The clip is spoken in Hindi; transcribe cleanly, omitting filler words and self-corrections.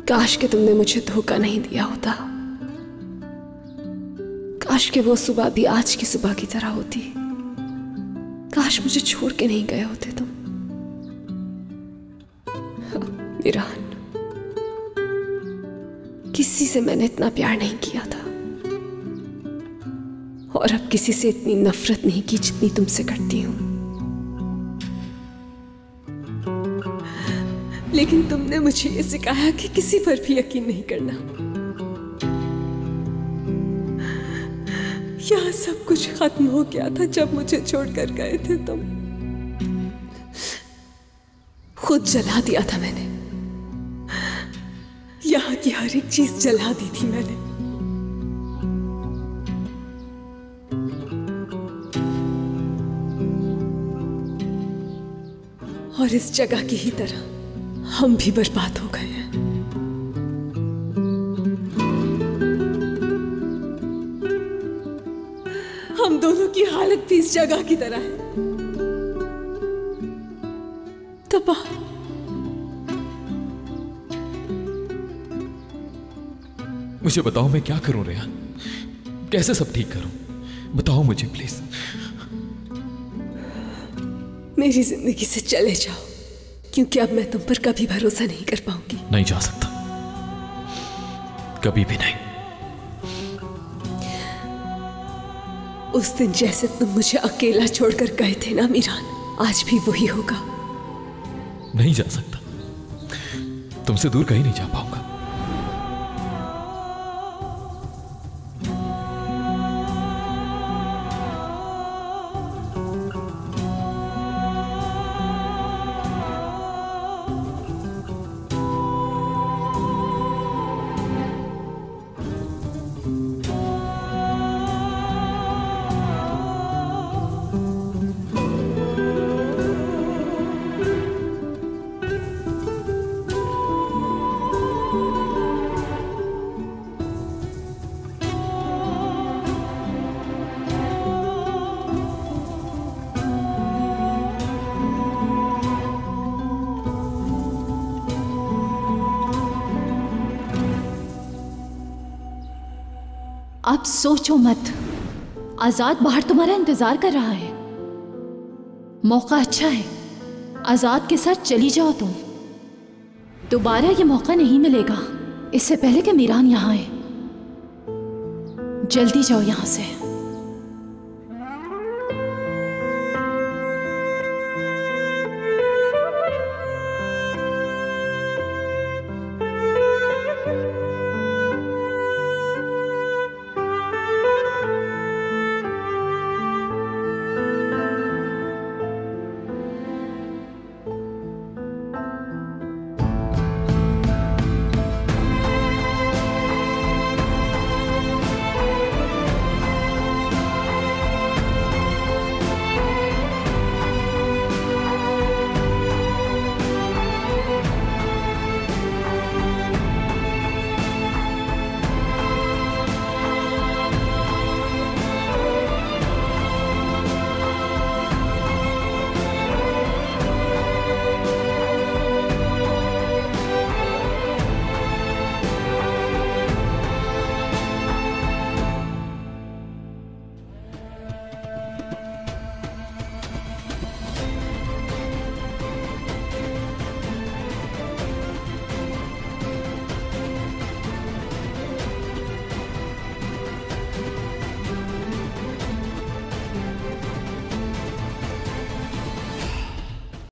काश कि तुमने मुझे धोखा नहीं दिया होता। काश कि वो सुबह भी आज की सुबह की तरह होती। काश मुझे छोड़ के नहीं गए होते तुम। मीरान, किसी से मैंने इतना प्यार नहीं किया था और अब किसी से इतनी नफरत नहीं की जितनी तुमसे करती हूं। लेकिन तुमने मुझे ये सिखाया कि किसी पर भी यकीन नहीं करना। यह सब कुछ खत्म हो गया था जब मुझे छोड़कर गए थे तुम। खुद जला दिया था मैंने, यहाँ की हर एक चीज जला दी थी मैंने। और इस जगह की ही तरह हम भी बर्बाद हो गए हैं। हम दोनों की हालत भी इस जगह की तरह है, तबाह। मुझे बताओ मैं क्या करूं रेहान, कैसे सब ठीक करूं? बताओ मुझे प्लीज। मेरी जिंदगी से चले जाओ, क्योंकि अब मैं तुम पर कभी भरोसा नहीं कर पाऊंगी। नहीं जा सकता, कभी भी नहीं। उस दिन जैसे तुम मुझे अकेला छोड़कर गए थे ना मीरान, आज भी वही होगा। नहीं जा सकता, तुमसे दूर कहीं नहीं जा पाऊंगा। आप सोचो मत, आजाद बाहर तुम्हारा इंतजार कर रहा है। मौका अच्छा है, आजाद के साथ चली जाओ तुम। दोबारा ये मौका नहीं मिलेगा, इससे पहले कि मीरान यहाँ आए। जल्दी जाओ यहाँ से।